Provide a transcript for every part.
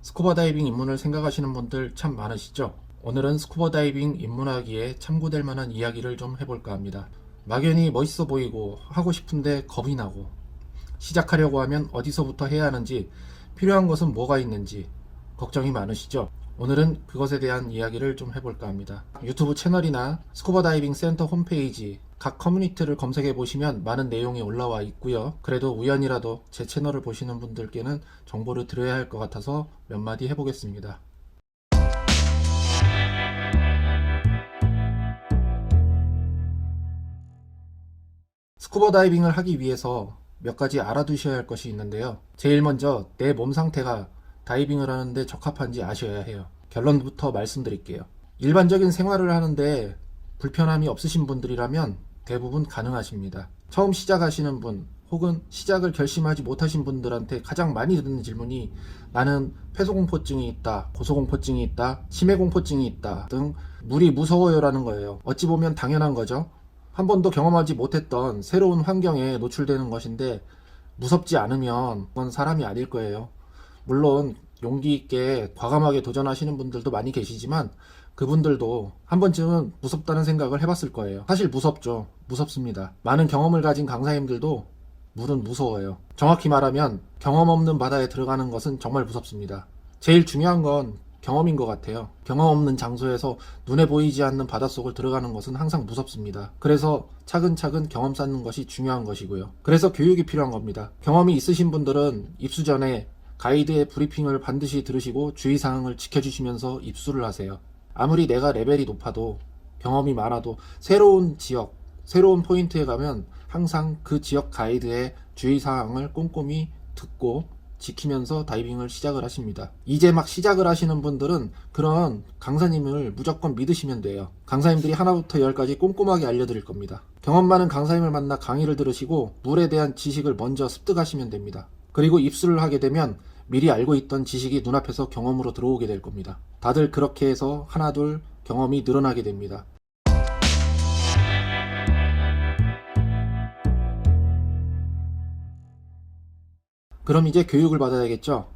스쿠버 다이빙 입문을 생각하시는 분들 참 많으시죠? 오늘은 스쿠버 다이빙 입문하기에 참고될 만한 이야기를 좀 해볼까 합니다. 막연히 멋있어 보이고 하고 싶은데 겁이 나고 시작하려고 하면 어디서부터 해야 하는지 필요한 것은 뭐가 있는지 걱정이 많으시죠? 오늘은 그것에 대한 이야기를 좀 해볼까 합니다. 유튜브 채널이나 스쿠버 다이빙 센터 홈페이지 각 커뮤니티를 검색해 보시면 많은 내용이 올라와 있고요. 그래도 우연이라도 제 채널을 보시는 분들께는 정보를 드려야 할 것 같아서 몇 마디 해보겠습니다. 스쿠버 다이빙을 하기 위해서 몇 가지 알아두셔야 할 것이 있는데요. 제일 먼저 내 몸 상태가 다이빙을 하는데 적합한지 아셔야 해요. 결론부터 말씀드릴게요. 일반적인 생활을 하는데 불편함이 없으신 분들이라면 대부분 가능하십니다. 처음 시작하시는 분 혹은 시작을 결심하지 못하신 분들한테 가장 많이 듣는 질문이 나는 폐소공포증이 있다, 고소공포증이 있다, 치매공포증이 있다 등 물이 무서워요 라는 거예요. 어찌 보면 당연한 거죠. 한 번도 경험하지 못했던 새로운 환경에 노출되는 것인데 무섭지 않으면 그건 사람이 아닐 거예요. 물론 용기 있게 과감하게 도전하시는 분들도 많이 계시지만 그분들도 한 번쯤은 무섭다는 생각을 해봤을 거예요. 사실 무섭죠. 무섭습니다. 많은 경험을 가진 강사님들도 물은 무서워요. 정확히 말하면 경험 없는 바다에 들어가는 것은 정말 무섭습니다. 제일 중요한 건 경험인 것 같아요. 경험 없는 장소에서 눈에 보이지 않는 바닷속을 들어가는 것은 항상 무섭습니다. 그래서 차근차근 경험 쌓는 것이 중요한 것이고요. 그래서 교육이 필요한 겁니다. 경험이 있으신 분들은 입수 전에 가이드의 브리핑을 반드시 들으시고 주의사항을 지켜주시면서 입수를 하세요. 아무리 내가 레벨이 높아도 경험이 많아도 새로운 지역, 새로운 포인트에 가면 항상 그 지역 가이드의 주의사항을 꼼꼼히 듣고 지키면서 다이빙을 시작을 하십니다. 이제 막 시작을 하시는 분들은 그런 강사님을 무조건 믿으시면 돼요. 강사님들이 하나부터 열까지 꼼꼼하게 알려드릴 겁니다. 경험 많은 강사님을 만나 강의를 들으시고 물에 대한 지식을 먼저 습득하시면 됩니다. 그리고 입수를 하게 되면 미리 알고 있던 지식이 눈앞에서 경험으로 들어오게 될 겁니다. 다들 그렇게 해서 하나둘 경험이 늘어나게 됩니다. 그럼 이제 교육을 받아야겠죠?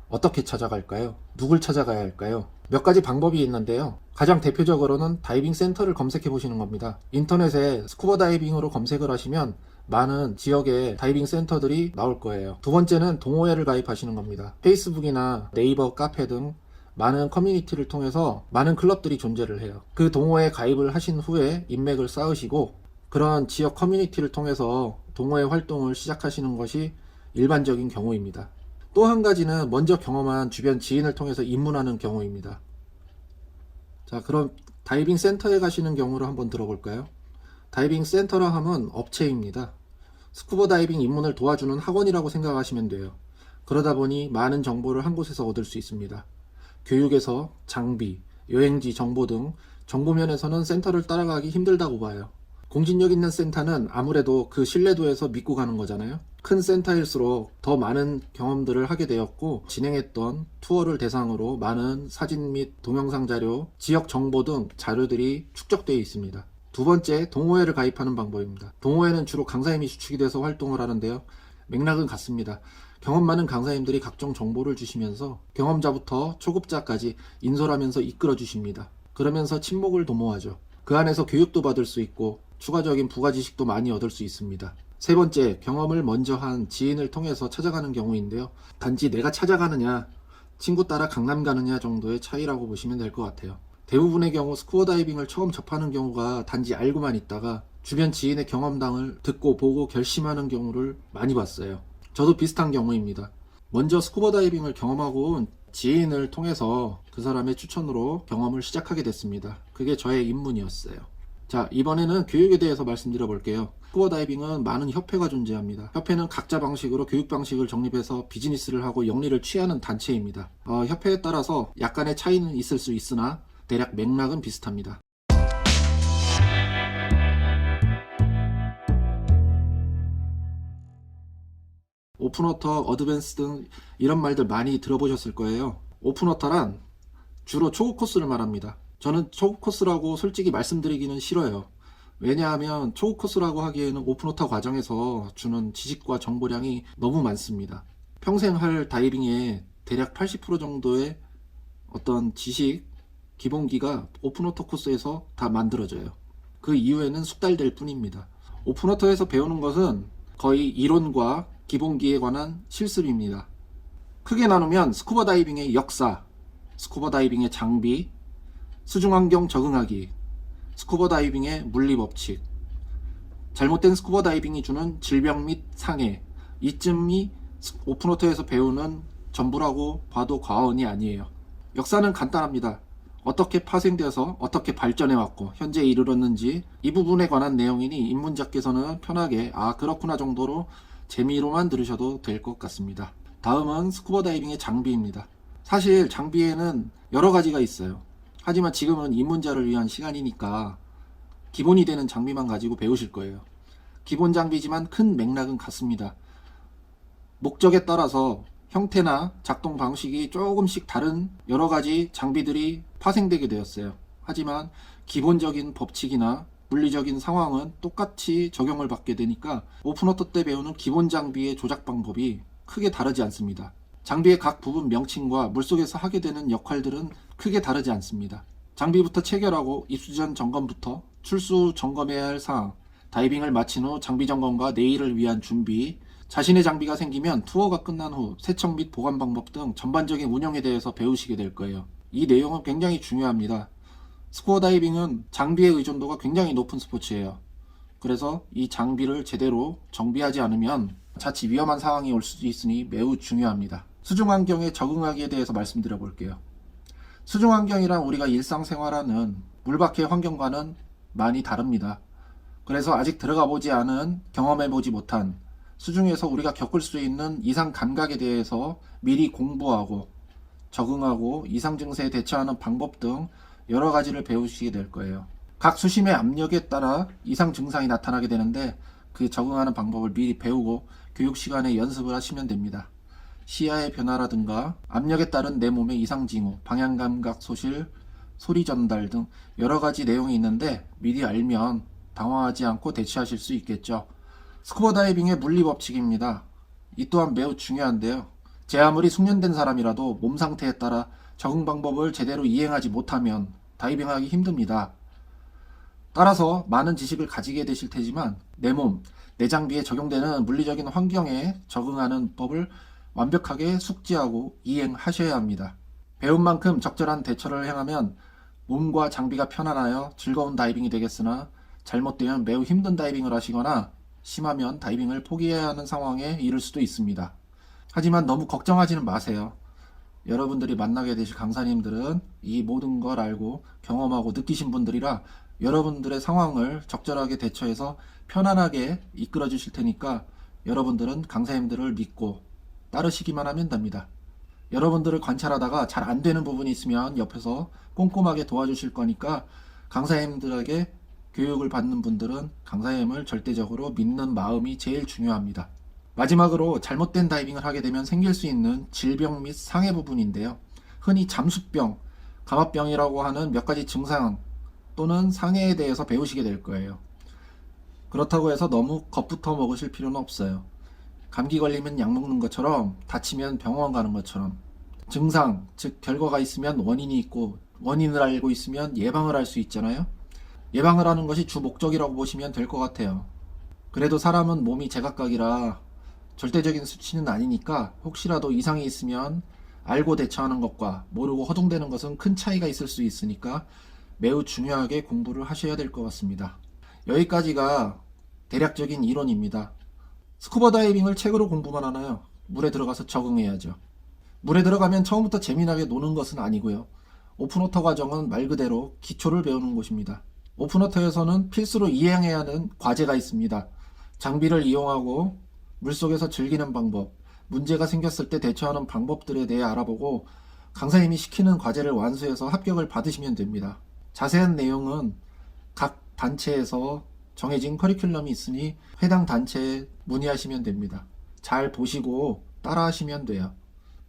어떻게 찾아갈까요? 누굴 찾아가야 할까요? 몇 가지 방법이 있는데요. 가장 대표적으로는 다이빙 센터를 검색해 보시는 겁니다. 인터넷에 스쿠버 다이빙으로 검색을 하시면 많은 지역의 다이빙 센터들이 나올 거예요. 두 번째는 동호회를 가입하시는 겁니다. 페이스북이나 네이버 카페 등 많은 커뮤니티를 통해서 많은 클럽들이 존재를 해요. 그 동호회에 가입을 하신 후에 인맥을 쌓으시고 그런 지역 커뮤니티를 통해서 동호회 활동을 시작하시는 것이 일반적인 경우입니다. 또 한 가지는 먼저 경험한 주변 지인을 통해서 입문하는 경우입니다. 자, 그럼 다이빙 센터에 가시는 경우를 한번 들어볼까요? 다이빙 센터라 하면 업체입니다. 스쿠버 다이빙 입문을 도와주는 학원이라고 생각하시면 돼요. 그러다 보니 많은 정보를 한 곳에서 얻을 수 있습니다. 교육에서 장비, 여행지 정보 등 정보면에서는 센터를 따라가기 힘들다고 봐요. 공신력 있는 센터는 아무래도 그 신뢰도에서 믿고 가는 거잖아요. 큰 센터일수록 더 많은 경험들을 하게 되었고 진행했던 투어를 대상으로 많은 사진 및 동영상 자료, 지역 정보 등 자료들이 축적되어 있습니다. 두 번째, 동호회를 가입하는 방법입니다. 동호회는 주로 강사님이 주축이 돼서 활동을 하는데요. 맥락은 같습니다. 경험 많은 강사님들이 각종 정보를 주시면서 경험자부터 초급자까지 인솔하면서 이끌어 주십니다. 그러면서 친목을 도모하죠. 그 안에서 교육도 받을 수 있고 추가적인 부가 지식도 많이 얻을 수 있습니다. 세 번째, 경험을 먼저 한 지인을 통해서 찾아가는 경우인데요. 단지 내가 찾아가느냐, 친구 따라 강남 가느냐 정도의 차이라고 보시면 될 것 같아요. 대부분의 경우 스쿠버 다이빙을 처음 접하는 경우가 단지 알고만 있다가 주변 지인의 경험담을 듣고 보고 결심하는 경우를 많이 봤어요. 저도 비슷한 경우입니다. 먼저 스쿠버 다이빙을 경험하고 온 지인을 통해서 그 사람의 추천으로 경험을 시작하게 됐습니다. 그게 저의 입문이었어요. 자, 이번에는 교육에 대해서 말씀드려 볼게요. 스쿠버 다이빙은 많은 협회가 존재합니다. 협회는 각자 방식으로 교육 방식을 정립해서 비즈니스를 하고 영리를 취하는 단체입니다. 협회에 따라서 약간의 차이는 있을 수 있으나 대략 맥락은 비슷합니다. 오픈워터, 어드밴스 등 이런 말들 많이 들어보셨을 거예요. 오픈워터란 주로 초급 코스를 말합니다. 저는 초급 코스라고 솔직히 말씀드리기는 싫어요. 왜냐하면 초급 코스라고 하기에는 오픈워터 과정에서 주는 지식과 정보량이 너무 많습니다. 평생 할 다이빙에 대략 80% 정도의 어떤 지식 기본기가 오픈워터 코스에서 다 만들어져요. 그 이후에는 숙달될 뿐입니다. 오픈워터에서 배우는 것은 거의 이론과 기본기에 관한 실습입니다. 크게 나누면 스쿠버 다이빙의 역사, 스쿠버 다이빙의 장비, 수중환경 적응하기, 스쿠버 다이빙의 물리법칙, 잘못된 스쿠버 다이빙이 주는 질병 및 상해, 이쯤이 오픈워터에서 배우는 전부라고 봐도 과언이 아니에요. 역사는 간단합니다. 어떻게 파생되어서 어떻게 발전해왔고 현재 이르렀는지 이 부분에 관한 내용이니 입문자께서는 편하게 그렇구나 정도로 재미로만 들으셔도 될 것 같습니다. 다음은 스쿠버 다이빙의 장비입니다. 사실 장비에는 여러 가지가 있어요. 하지만 지금은 입문자를 위한 시간이니까 기본이 되는 장비만 가지고 배우실 거예요. 기본 장비지만 큰 맥락은 같습니다. 목적에 따라서 형태나 작동 방식이 조금씩 다른 여러 가지 장비들이 파생되게 되었어요. 하지만 기본적인 법칙이나 물리적인 상황은 똑같이 적용을 받게 되니까 오픈워터 때 배우는 기본 장비의 조작 방법이 크게 다르지 않습니다. 장비의 각 부분 명칭과 물속에서 하게 되는 역할들은 크게 다르지 않습니다. 장비부터 체결하고 입수 전 점검부터 출수 점검해야 할 사항, 다이빙을 마친 후 장비 점검과 내일을 위한 준비, 자신의 장비가 생기면 투어가 끝난 후 세척 및 보관 방법 등 전반적인 운영에 대해서 배우시게 될 거예요. 이 내용은 굉장히 중요합니다. 스쿠버 다이빙은 장비의 의존도가 굉장히 높은 스포츠예요. 그래서 이 장비를 제대로 정비하지 않으면 자칫 위험한 상황이 올 수도 있으니 매우 중요합니다. 수중 환경에 적응하기에 대해서 말씀드려 볼게요. 수중 환경이란 우리가 일상생활하는 물밖의 환경과는 많이 다릅니다. 그래서 아직 들어가 보지 않은, 경험해 보지 못한 수중에서 우리가 겪을 수 있는 이상 감각에 대해서 미리 공부하고 적응하고 이상 증세에 대처하는 방법 등 여러 가지를 배우시게 될 거예요. 각 수심의 압력에 따라 이상 증상이 나타나게 되는데 그 적응하는 방법을 미리 배우고 교육 시간에 연습을 하시면 됩니다. 시야의 변화라든가 압력에 따른 내 몸의 이상 징후, 방향 감각 소실, 소리 전달 등 여러 가지 내용이 있는데 미리 알면 당황하지 않고 대처하실 수 있겠죠. 스쿠버 다이빙의 물리 법칙입니다. 이 또한 매우 중요한데요. 제 아무리 숙련된 사람이라도 몸 상태에 따라 적응 방법을 제대로 이행하지 못하면 다이빙하기 힘듭니다. 따라서 많은 지식을 가지게 되실 테지만 내 몸, 내 장비에 적용되는 물리적인 환경에 적응하는 법을 완벽하게 숙지하고 이행하셔야 합니다. 배운 만큼 적절한 대처를 행하면 몸과 장비가 편안하여 즐거운 다이빙이 되겠으나 잘못되면 매우 힘든 다이빙을 하시거나 심하면 다이빙을 포기해야 하는 상황에 이를 수도 있습니다. 하지만 너무 걱정하지는 마세요. 여러분들이 만나게 되실 강사님들은 이 모든 걸 알고 경험하고 느끼신 분들이라 여러분들의 상황을 적절하게 대처해서 편안하게 이끌어 주실 테니까 여러분들은 강사님들을 믿고 따르시기만 하면 됩니다. 여러분들을 관찰하다가 잘 안 되는 부분이 있으면 옆에서 꼼꼼하게 도와주실 거니까 강사님들에게 교육을 받는 분들은 강사님을 절대적으로 믿는 마음이 제일 중요합니다. 마지막으로 잘못된 다이빙을 하게 되면 생길 수 있는 질병 및 상해 부분인데요. 흔히 잠수병, 감압병이라고 하는 몇 가지 증상 또는 상해에 대해서 배우시게 될 거예요. 그렇다고 해서 너무 겁부터 먹으실 필요는 없어요. 감기 걸리면 약 먹는 것처럼 다치면 병원 가는 것처럼 증상, 즉 결과가 있으면 원인이 있고 원인을 알고 있으면 예방을 할 수 있잖아요. 예방을 하는 것이 주 목적이라고 보시면 될 것 같아요. 그래도 사람은 몸이 제각각이라 절대적인 수치는 아니니까 혹시라도 이상이 있으면 알고 대처하는 것과 모르고 허둥대는 것은 큰 차이가 있을 수 있으니까 매우 중요하게 공부를 하셔야 될 것 같습니다. 여기까지가 대략적인 이론입니다. 스쿠버 다이빙을 책으로 공부만 하나요? 물에 들어가서 적응해야죠. 물에 들어가면 처음부터 재미나게 노는 것은 아니고요. 오픈워터 과정은 말 그대로 기초를 배우는 곳입니다. 오픈워터에서는 필수로 이행해야 하는 과제가 있습니다. 장비를 이용하고 물속에서 즐기는 방법, 문제가 생겼을 때 대처하는 방법들에 대해 알아보고 강사님이 시키는 과제를 완수해서 합격을 받으시면 됩니다. 자세한 내용은 각 단체에서 정해진 커리큘럼이 있으니 해당 단체에 문의하시면 됩니다. 잘 보시고 따라하시면 돼요.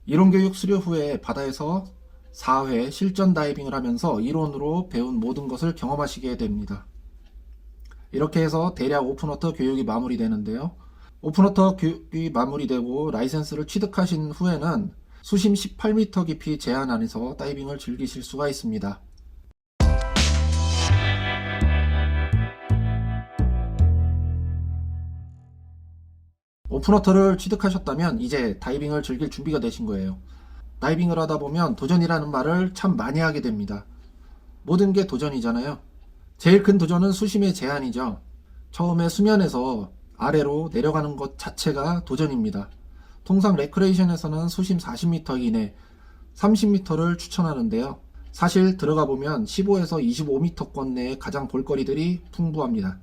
이론교육 수료 후에 바다에서 4회 실전 다이빙을 하면서 이론으로 배운 모든 것을 경험하시게 됩니다. 이렇게 해서 대략 오픈워터 교육이 마무리되는데요. 오픈워터 교육이 마무리되고 라이센스를 취득하신 후에는 수심 18m 깊이 제한 안에서 다이빙을 즐기실 수가 있습니다. 오픈워터를 취득하셨다면 이제 다이빙을 즐길 준비가 되신 거예요. 다이빙을 하다 보면 도전이라는 말을 참 많이 하게 됩니다. 모든 게 도전이잖아요. 제일 큰 도전은 수심의 제한이죠. 처음에 수면에서 아래로 내려가는 것 자체가 도전입니다. 통상 레크레이션에서는 수심 40m 이내 30m를 추천하는데요. 사실 들어가 보면 15에서 25m권 내에 가장 볼거리들이 풍부합니다.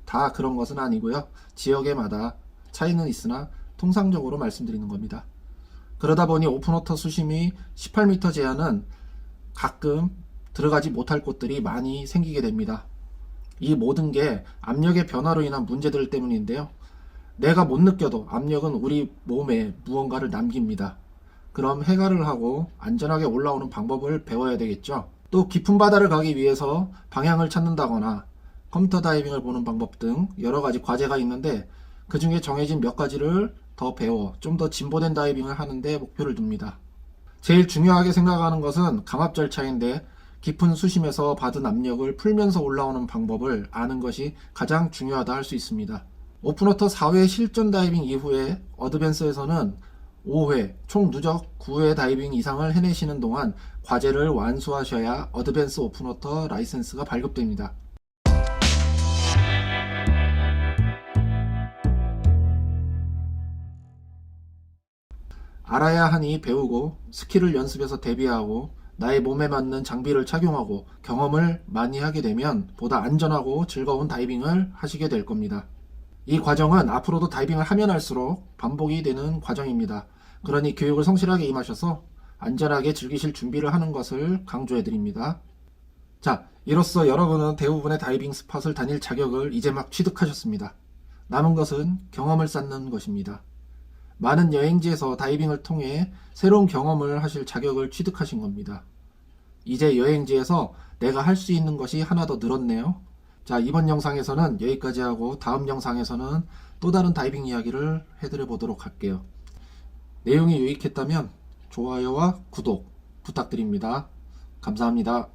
다 그런 것은 아니고요. 지역에마다 차이는 있으나 통상적으로 말씀드리는 겁니다. 그러다 보니 오픈워터 수심이 18m 제한은 가끔 들어가지 못할 곳들이 많이 생기게 됩니다. 이 모든 게 압력의 변화로 인한 문제들 때문인데요. 내가 못 느껴도 압력은 우리 몸에 무언가를 남깁니다. 그럼 해결을 하고 안전하게 올라오는 방법을 배워야 되겠죠. 또 깊은 바다를 가기 위해서 방향을 찾는다거나 컴퓨터 다이빙을 보는 방법 등 여러 가지 과제가 있는데 그 중에 정해진 몇 가지를 더 배워 좀 더 진보된 다이빙을 하는데 목표를 둡니다. 제일 중요하게 생각하는 것은 감압 절차인데 깊은 수심에서 받은 압력을 풀면서 올라오는 방법을 아는 것이 가장 중요하다 할 수 있습니다. 오픈워터 4회 실전 다이빙 이후에 어드밴스에서는 5회, 총 누적 9회 다이빙 이상을 해내시는 동안 과제를 완수하셔야 어드밴스 오픈워터 라이센스가 발급됩니다. 알아야 하니 배우고 스킬을 연습해서 대비하고 나의 몸에 맞는 장비를 착용하고 경험을 많이 하게 되면 보다 안전하고 즐거운 다이빙을 하시게 될 겁니다. 이 과정은 앞으로도 다이빙을 하면 할수록 반복이 되는 과정입니다. 그러니 교육을 성실하게 임하셔서 안전하게 즐기실 준비를 하는 것을 강조해 드립니다. 자, 이로써 여러분은 대부분의 다이빙 스팟을 다닐 자격을 이제 막 취득하셨습니다. 남은 것은 경험을 쌓는 것입니다. 많은 여행지에서 다이빙을 통해 새로운 경험을 하실 자격을 취득하신 겁니다. 이제 여행지에서 내가 할 수 있는 것이 하나 더 늘었네요. 자, 이번 영상에서는 여기까지 하고 다음 영상에서는 또 다른 다이빙 이야기를 해드려 보도록 할게요. 내용이 유익했다면 좋아요와 구독 부탁드립니다. 감사합니다.